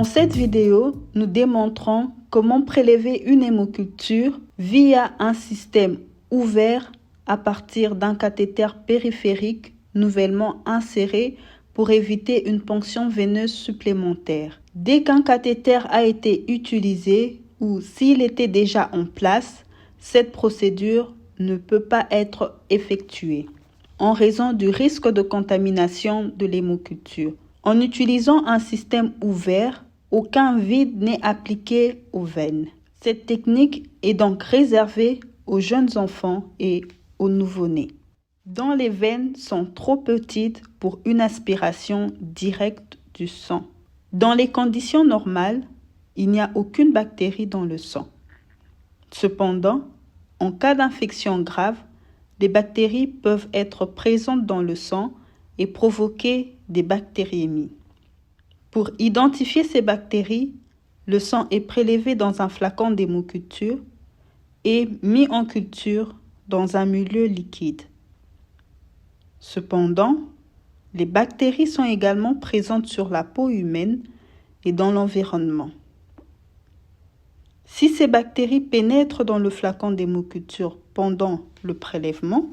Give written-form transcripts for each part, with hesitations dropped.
Dans cette vidéo, nous démontrons comment prélever une hémoculture via un système ouvert à partir d'un cathéter périphérique nouvellement inséré pour éviter une ponction veineuse supplémentaire. Dès qu'un cathéter a été utilisé ou s'il était déjà en place, cette procédure ne peut pas être effectuée en raison du risque de contamination de l'hémoculture. En utilisant un système ouvert, aucun vide n'est appliqué aux veines. Cette technique est donc réservée aux jeunes enfants et aux nouveau-nés, dont les veines sont trop petites pour une aspiration directe du sang. Dans les conditions normales, il n'y a aucune bactérie dans le sang. Cependant, en cas d'infection grave, les bactéries peuvent être présentes dans le sang et provoquer des bactériémies. Pour identifier ces bactéries, le sang est prélevé dans un flacon d'hémoculture et mis en culture dans un milieu liquide. Cependant, les bactéries sont également présentes sur la peau humaine et dans l'environnement. Si ces bactéries pénètrent dans le flacon d'hémoculture pendant le prélèvement,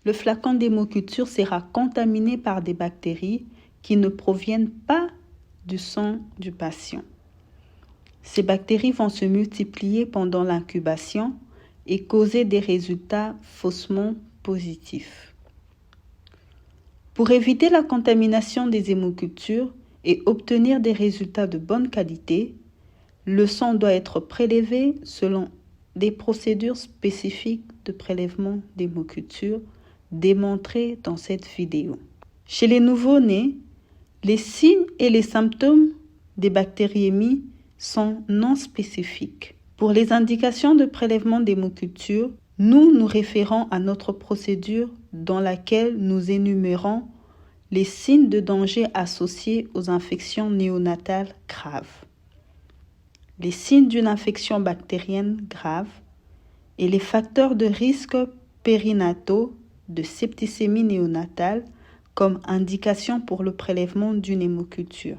le flacon d'hémoculture sera contaminé par des bactéries qui ne proviennent pas du sang du patient. Ces bactéries vont se multiplier pendant l'incubation et causer des résultats faussement positifs. Pour éviter la contamination des hémocultures et obtenir des résultats de bonne qualité, le sang doit être prélevé selon des procédures spécifiques de prélèvement d'hémoculture démontrées dans cette vidéo. Chez les nouveau-nés, les signes et les symptômes des bactériémies sont non spécifiques. Pour les indications de prélèvement d'hémoculture, nous nous référons à notre procédure dans laquelle nous énumérons les signes de danger associés aux infections néonatales graves, les signes d'une infection bactérienne grave et les facteurs de risque périnataux de septicémie néonatale comme indication pour le prélèvement d'une hémoculture.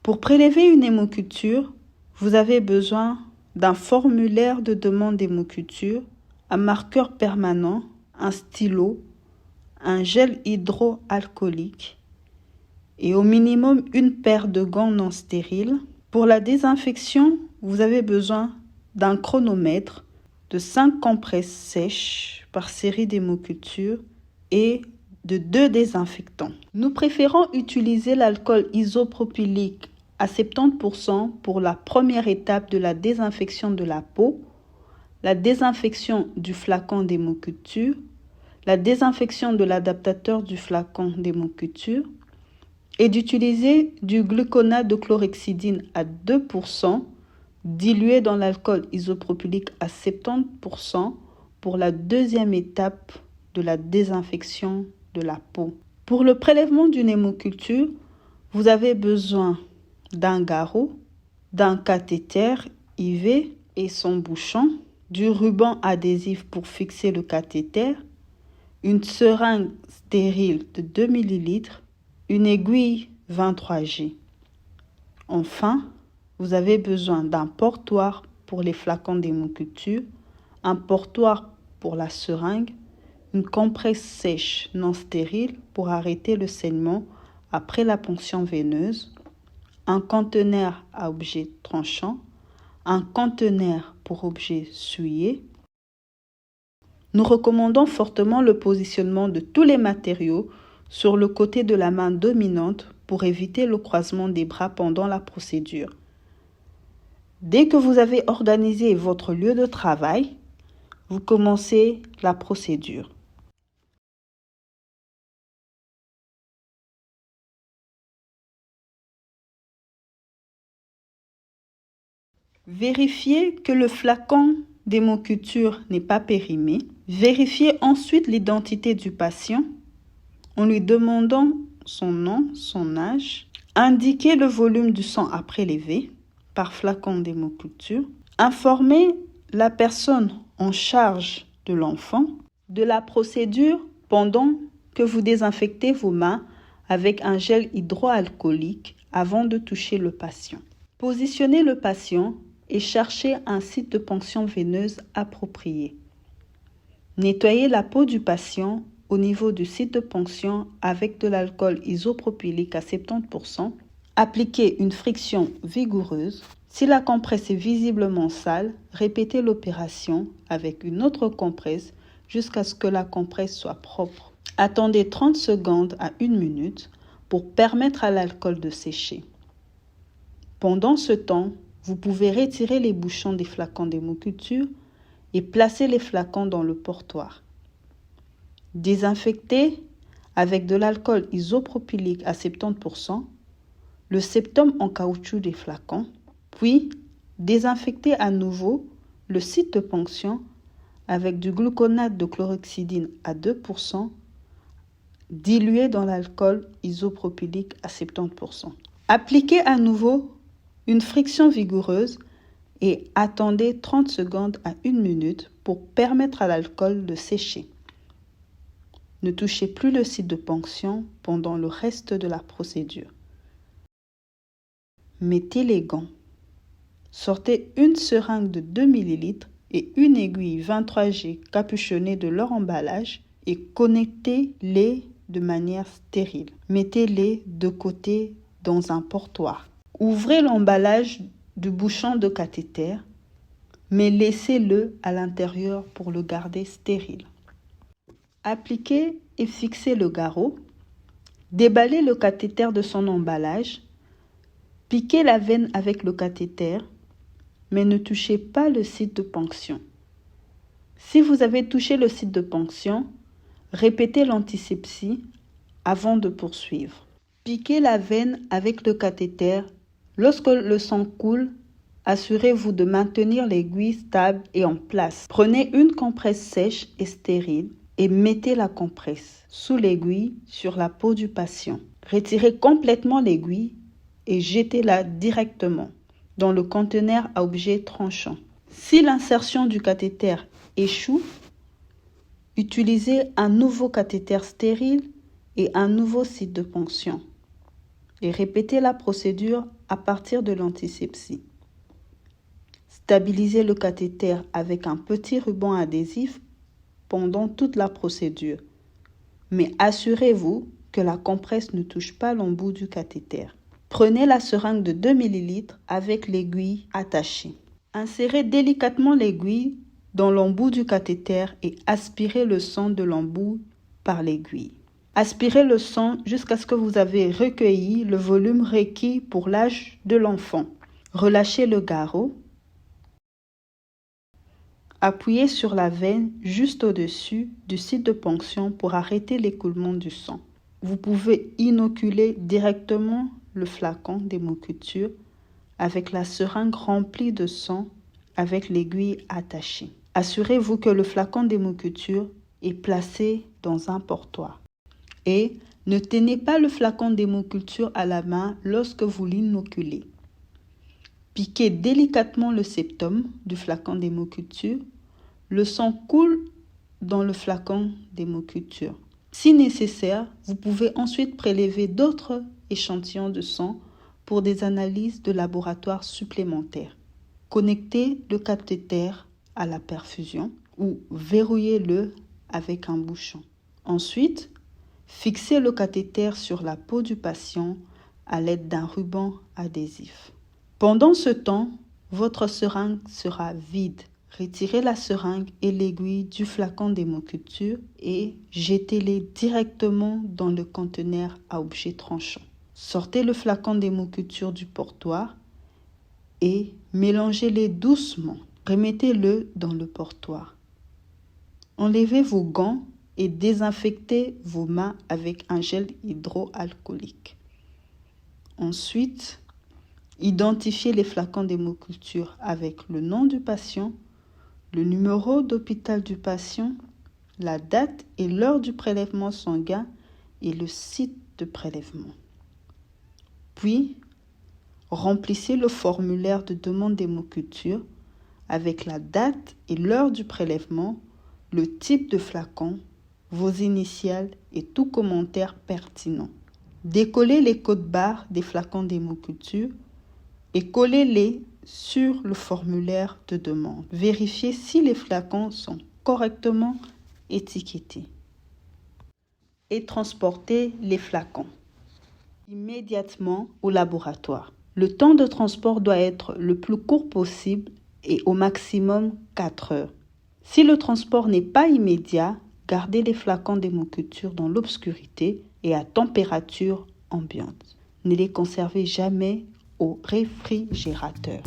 Pour prélever une hémoculture, vous avez besoin d'un formulaire de demande d'hémoculture, un marqueur permanent, un stylo, un gel hydroalcoolique et au minimum une paire de gants non stériles. Pour la désinfection, vous avez besoin d'un chronomètre, de 5 compresses sèches par série d'hémoculture et de 2 désinfectants. Nous préférons utiliser l'alcool isopropylique à 70% pour la première étape de la désinfection de la peau, la désinfection du flacon d'hémoculture, la désinfection de l'adaptateur du flacon d'hémoculture et d'utiliser du gluconate de chlorhexidine à 2% dilué dans l'alcool isopropylique à 70% pour la deuxième étape de la désinfection de la peau. Pour le prélèvement d'une hémoculture, vous avez besoin d'un garrot, d'un cathéter IV et son bouchon, du ruban adhésif pour fixer le cathéter, une seringue stérile de 2 ml, une aiguille 23G. Enfin, vous avez besoin d'un portoir pour les flacons d'hémoculture, un portoir pour la seringue, une compresse sèche non stérile pour arrêter le saignement après la ponction veineuse, un conteneur à objet tranchant, un conteneur pour objet souillé. Nous recommandons fortement le positionnement de tous les matériaux sur le côté de la main dominante pour éviter le croisement des bras pendant la procédure. Dès que vous avez organisé votre lieu de travail, vous commencez la procédure. Vérifiez que le flacon d'hémoculture n'est pas périmé. Vérifiez ensuite l'identité du patient en lui demandant son nom, son âge. Indiquez le volume du sang à prélever par flacon d'hémoculture. Informez la personne en charge de l'enfant de la procédure pendant que vous désinfectez vos mains avec un gel hydroalcoolique avant de toucher le patient. Positionnez le patient et cherchez un site de ponction veineuse approprié. Nettoyez la peau du patient au niveau du site de ponction avec de l'alcool isopropylique à 70%. Appliquez une friction vigoureuse. Si la compresse est visiblement sale, répétez l'opération avec une autre compresse jusqu'à ce que la compresse soit propre. Attendez 30 secondes à 1 minute pour permettre à l'alcool de sécher. Pendant ce temps, vous pouvez retirer les bouchons des flacons d'hémoculture et placer les flacons dans le portoir. Désinfectez avec de l'alcool isopropylique à 70%, le septum en caoutchouc des flacons, puis désinfectez à nouveau le site de ponction avec du gluconate de chlorhexidine à 2%, dilué dans l'alcool isopropylique à 70%. Appliquez à nouveau une friction vigoureuse et attendez 30 secondes à 1 minute pour permettre à l'alcool de sécher. Ne touchez plus le site de ponction pendant le reste de la procédure. Mettez les gants. Sortez une seringue de 2 ml et une aiguille 23G capuchonnée de leur emballage et connectez-les de manière stérile. Mettez-les de côté dans un portoir. Ouvrez l'emballage du bouchon de cathéter, mais laissez-le à l'intérieur pour le garder stérile. Appliquez et fixez le garrot. Déballez le cathéter de son emballage. Piquez la veine avec le cathéter, mais ne touchez pas le site de ponction. Si vous avez touché le site de ponction, répétez l'antisepsie avant de poursuivre. Piquez la veine avec le cathéter. Lorsque le sang coule, assurez-vous de maintenir l'aiguille stable et en place. Prenez une compresse sèche et stérile et mettez la compresse sous l'aiguille sur la peau du patient. Retirez complètement l'aiguille et jetez-la directement dans le conteneur à objet tranchant. Si l'insertion du cathéter échoue, utilisez un nouveau cathéter stérile et un nouveau site de ponction et répétez la procédure à partir de l'antisepsie. Stabilisez le cathéter avec un petit ruban adhésif pendant toute la procédure, mais assurez-vous que la compresse ne touche pas l'embout du cathéter. Prenez la seringue de 2 ml avec l'aiguille attachée. Insérez délicatement l'aiguille dans l'embout du cathéter et aspirez le sang de l'embout par l'aiguille. Aspirez le sang jusqu'à ce que vous avez recueilli le volume requis pour l'âge de l'enfant. Relâchez le garrot. Appuyez sur la veine juste au-dessus du site de ponction pour arrêter l'écoulement du sang. Vous pouvez inoculer directement le flacon d'hémoculture avec la seringue remplie de sang avec l'aiguille attachée. Assurez-vous que le flacon d'hémoculture est placé dans un portoir. Et ne tenez pas le flacon d'hémoculture à la main lorsque vous l'inoculez. Piquez délicatement le septum du flacon d'hémoculture. Le sang coule dans le flacon d'hémoculture. Si nécessaire, vous pouvez ensuite prélever d'autres échantillons de sang pour des analyses de laboratoire supplémentaires. Connectez le cathéter à la perfusion ou verrouillez-le avec un bouchon. Ensuite, fixez le cathéter sur la peau du patient à l'aide d'un ruban adhésif. Pendant ce temps, votre seringue sera vide. Retirez la seringue et l'aiguille du flacon d'hémoculture et jetez-les directement dans le conteneur à objet tranchant. Sortez le flacon d'hémoculture du portoir et mélangez-les doucement. Remettez-le dans le portoir. Enlevez vos gants et désinfectez vos mains avec un gel hydroalcoolique. Ensuite, identifiez les flacons d'hémoculture avec le nom du patient, le numéro d'hôpital du patient, la date et l'heure du prélèvement sanguin et le site de prélèvement. Puis, remplissez le formulaire de demande d'hémoculture avec la date et l'heure du prélèvement, le type de flacon, vos initiales et tout commentaire pertinent. Décollez les codes-barres des flacons d'hémoculture et collez-les sur le formulaire de demande. Vérifiez si les flacons sont correctement étiquetés. Et transportez les flacons immédiatement au laboratoire. Le temps de transport doit être le plus court possible et au maximum 4 heures. Si le transport n'est pas immédiat, gardez les flacons d'hémoculture dans l'obscurité et à température ambiante. Ne les conservez jamais au réfrigérateur.